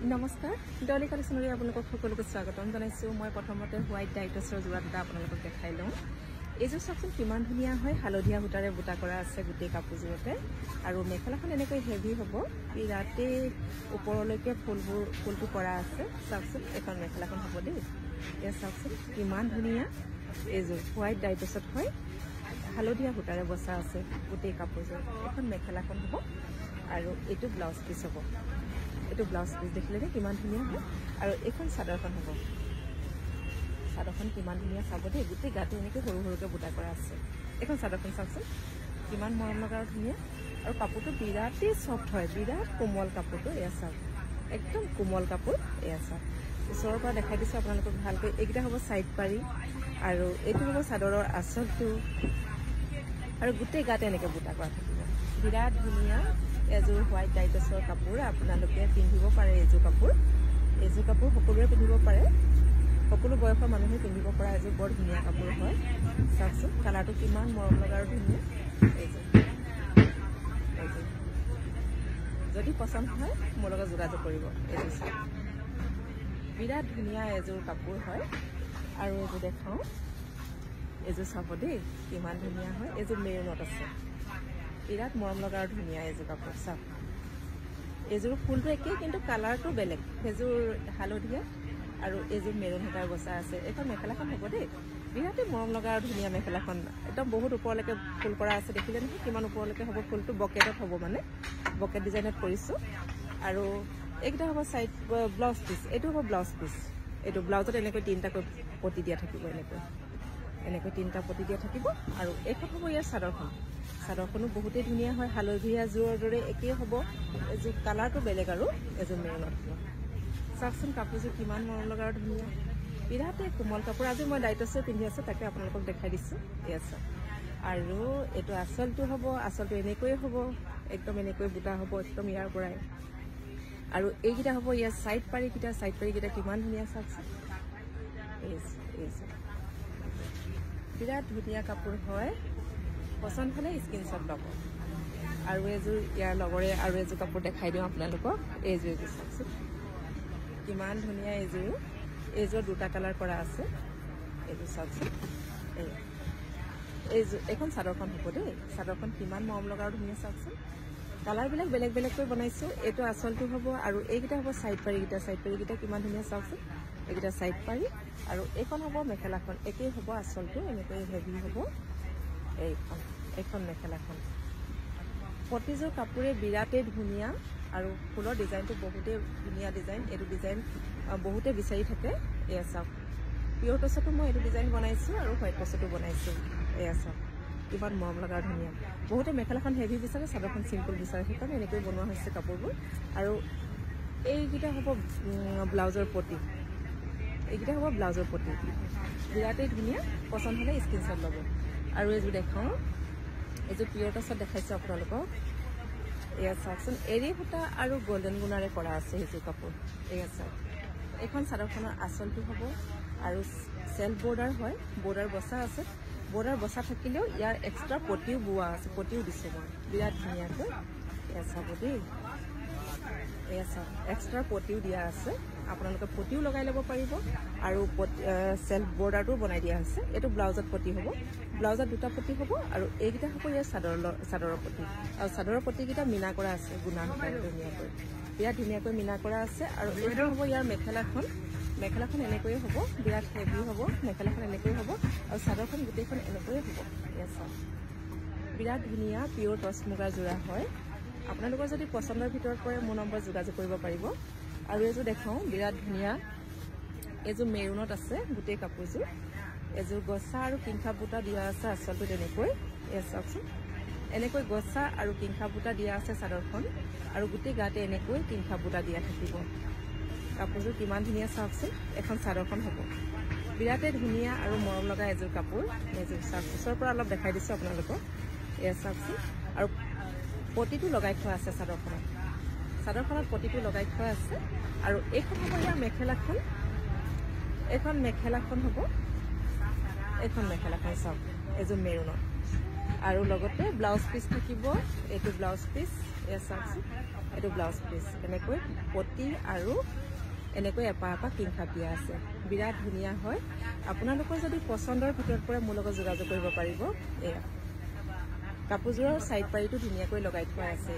নমস্কাৰ ডলি কালেকশ্যনলৈ আপোনালোকক সকলোকে স্বাগতম জনাইছোঁ মই প্ৰথমতে হোৱাইট ডাইটছৰ যোৰা দুটা আপোনালোকক দেখাই লওঁ এইযোৰ চাওকচোন কিমান ধুনীয়া হয় হালধীয়া সূতাৰে বুটা কৰা আছে গোটেই কাপোৰযোৰতে আৰু মেখেলাখন এনেকৈ হেভি হ'ব বিৰাটেই ওপৰলৈকে ফুলটো কৰা আছে চাওকচোন এখন মেখেলাখন হ'ব দেই এয়া চাওকচোন কিমান ধুনীয়া এইযোৰ হোৱাইট ডাইটছত হয় হালধীয়া সূতাৰে বচা আছে গোটেই কাপোৰযোৰ এখন মেখেলাখন হ'ব আৰু এইটো ব্লাউজ পিচ হ'ব এইটো ব্লাউজ পিচ দেখিলে নে কিমান ধুনীয়া হয় আৰু এখন চাদৰখন হ'ব চাদৰখন কিমান ধুনীয়া চাব দেই গোটেই গাটো এনেকৈ সৰু সৰুকৈ বুটা কৰা আছে এখন চাদৰখন চাওকচোন কিমান মৰম লগা আৰু ধুনীয়া আৰু কাপোৰটো বিৰাটেই ছফ্ট হয় বিৰাট কোমল কাপোৰটো এয়া চাওক একদম কোমল কাপোৰ এয়া চাওক ওচৰৰ পৰা দেখাই দিছোঁ আপোনালোকক ভালকৈ এইকেইটা হ'ব ছাইড পাৰি আৰু এইটো হ'ব চাদৰৰ আঁচলটো আৰু গোটেই গাতে এনেকৈ বুটা কৰা থাকিব বিৰাট ধুনীয়া এযোৰ হোৱাইট ডাইটছৰ কাপোৰ আপোনালোকে পিন্ধিব পাৰে এইযোৰ কাপোৰ সকলোৱে পিন্ধিব পাৰে সকলো বয়সৰ মানুহে পিন্ধিব পৰা এযোৰ বৰ ধুনীয়া কাপোৰ হয় চাওকচোন কালাৰটো কিমান মৰম লগা আৰু ধুনীয়া এইযোৰ যদি পচন্দ হয় মোৰ লগত যোগাযোগ কৰিব এইযোৰ চাওক বিৰাট ধুনীয়া এযোৰ কাপোৰ হয় আৰু এইযোৰ দেখাওঁ এইযোৰ চাব দেই কিমান ধুনীয়া হয় এইযোৰ মেৰুনত আছে বিৰাট মৰম লগা আৰু ধুনীয়া এইযোৰ কাপোৰ চাওক এইযোৰ ফুলটো একেই কিন্তু কালাৰটো বেলেগ সেইযোৰ হালধীয়া আৰু এইযোৰ মেৰুন সূতাৰ বচা আছে এইখন মেখেলাখন হ'ব দেই বিৰাটেই মৰম লগা আৰু ধুনীয়া মেখেলাখন একদম বহুত ওপৰলৈকে ফুল কৰা আছে দেখিলে নহয় কিমান ওপৰলৈকে হ'ব ফুলটো বকেটত হ'ব মানে বকেট ডিজাইনত কৰিছোঁ আৰু এইকেইটা হ'ব ছাইড ব্লাউজ পিচ এইটো হ'ব ব্লাউজ পিচ এইটো ব্লাউজত এনেকৈ তিনিটাকৈ পতি দিয়া থাকিব এনেকৈ তিনিটা পতি দিয়া থাকিব আৰু এইখন হ'ব ইয়াৰ চাদৰখনো বহুতেই ধুনীয়া হয় হালধীয়া যোৰৰ দৰে একেই হ'ব এযোৰ কালাৰটো বেলেগ আৰু এযোৰ মেৰুনত চাওকচোন কাপোৰযোৰ কিমান মৰম লগা আৰু ধুনীয়া বিৰাটেই কোমল কাপোৰ আজি মই ডাইটছে পিন্ধি আছোঁ তাকে আপোনালোকক দেখাই দিছোঁ এয়া চাওক আৰু এইটো আঁচলটো হ'ব আঁচলটো এনেকৈয়ে হ'ব একদম এনেকৈ বুটা হ'ব একদম ইয়াৰ পৰাই আৰু এইকেইটা হ'ব ইয়াৰ ছাইড পাৰিকেইটা কিমান ধুনীয়া চাওকচোন বিৰাট ধুনীয়া কাপোৰ হয় পচন্দ হ'লে স্ক্ৰীনশ্বট ল'ব আৰু এযোৰ ইয়াৰ লগৰে আৰু এযোৰ কাপোৰ দেখাই দিওঁ আপোনালোকক এইযোৰ চাওকচোন কিমান ধুনীয়া এইযোৰ দুটা কালাৰ কৰা আছে এইযোৰ চাওকচোন এইযোৰ এইখন চাদৰখন হ'ব দেই চাদৰখন কিমান মৰম লগা আৰু ধুনীয়া চাওকচোন কালাৰবিলাক বেলেগ বেলেগকৈ বনাইছোঁ এইটো আঁচলটো হ'ব আৰু এইকেইটা হ'ব ছাইড পাৰিকেইটা কিমান ধুনীয়া চাওকচোন এইকেইটা ছাইড পাৰি আৰু এইখন হ'ব মেখেলাখন একেই হ'ব আঁচলটো এনেকৈ হেভি হ'ব এইখন মেখেলাখন প্ৰতিযোৰ কাপোৰে বিৰাটেই ধুনীয়া আৰু ফুলৰ ডিজাইনটো বহুতেই ধুনীয়া ডিজাইন এইটো ডিজাইন বহুতে বিচাৰি থাকে এয়া চাওক পিয়ৰ টচতো মই এইটো ডিজাইন বনাইছোঁ আৰু হোৱাইট টচতো বনাইছোঁ এয়া চাওক কিমান মৰম লগা ধুনীয়া বহুতে মেখেলাখন হেভি বিচাৰে চাদৰখন চিম্পল বিচাৰে সেইকাৰণে এনেকৈ বনোৱা হৈছে কাপোৰবোৰ আৰু এইকেইটা হ'ব ব্লাউজৰ পতি বিৰাটেই ধুনীয়া পচন্দ হ'লে স্ক্ৰীনশ্বট ল'ব আৰু এইযোৰ দেখাওঁ এইযোৰ পিয়ৰ টচত দেখাইছোঁ আপোনালোকক এয়া চাওকচোন এৰী সূতা আৰু গল্ডেন গুণাৰে কৰা আছে সেইযোৰ কাপোৰ এয়া চাওক এইখন চাদৰখনৰ আঁচলটো হ'ব আৰু চেল্ফ বৰ্ডাৰ হয় বৰ্ডাৰ বচা আছে বৰ্ডাৰ বচা থাকিলেও ইয়াৰ এক্সট্ৰা পতিও বোৱা আছে পতিও দিছোঁ মই বিৰাট ধুনীয়াকৈ এয়া চাব দেই এয়া চাওক এক্সট্ৰা পতিও দিয়া আছে আপোনালোকে পতিও লগাই ল'ব পাৰিব আৰু চেল্ফ বৰ্ডাৰটোও বনাই দিয়া হৈছে এইটো ব্লাউজত পতি হ'ব ব্লাউজত দুটা পতি হ'ব আৰু এইকেইটা হ'ব ইয়াৰ চাদৰৰ পতি আৰু চাদৰৰ পতিকেইটা মিনা কৰা আছে গুণা ধুনীয়াকৈ বিৰাট ধুনীয়াকৈ মিনা কৰা আছে আৰু এইটো হ'ব ইয়াৰ মেখেলাখন এনেকৈয়ে হ'ব বিৰাট হেভি হ'ব মেখেলাখন এনেকৈয়ে হ'ব আৰু চাদৰখন গোটেইখন এনেকৈয়ে হ'ব এয়া চাওক বিৰাট ধুনীয়া পিয়ৰ টচ মুগাৰ যোৰা হয় আপোনালোকৰ যদি পচন্দৰ ভিতৰত পৰে মোৰ নম্বৰ যোগাযোগ কৰিব পাৰিব আৰু এইযোৰ দেখাওঁ বিৰাট ধুনীয়া এইযোৰ মেৰুনত আছে গোটেই কাপোৰযোৰ এযোৰ গছা আৰু কিংখা বুটা দিয়া আছে আচলতে তেনেকৈ এয়া চাওকচোন এনেকৈ গছা আৰু কিংখা বুটা দিয়া আছে চাদৰখন আৰু গোটেই গাতে এনেকৈ কিংখা বুটা দিয়া থাকিব কাপোৰযোৰ কিমান ধুনীয়া চাওকচোন এখন চাদৰখন হ'ব বিৰাটেই ধুনীয়া আৰু মৰম লগা এযোৰ কাপোৰ এইযোৰ চাওক ওচৰৰ পৰা অলপ দেখাই দিছোঁ আপোনালোকক এয়া চাওকচোন আৰু পতিটো লগাই থোৱা আছে চাদৰখনত পতিটো লগাই থোৱা আছে আৰু এইখন হ'ব ইয়াৰ মেখেলাখন হ'ব এইখন মেখেলাখন চাওক এইযোৰ মেৰুনত আৰু লগতে ব্লাউজ পিচ থাকিব এইটো ব্লাউজ পিচ এয়া চাওকচোন, এইটো ব্লাউজ পিচ এনেকৈ পতি আৰু এনেকৈ এপাহ কিংখাপ দিয়া আছে। বিৰাট ধুনীয়া হয়। আপোনালোকৰ যদি পচন্দৰ ভিতৰত পৰে মোৰ লগত যোগাযোগ কৰিব পাৰিব। এয়া কাপোৰযোৰৰ চাইড পাৰিটো ধুনীয়াকৈ লগাই থোৱা আছে।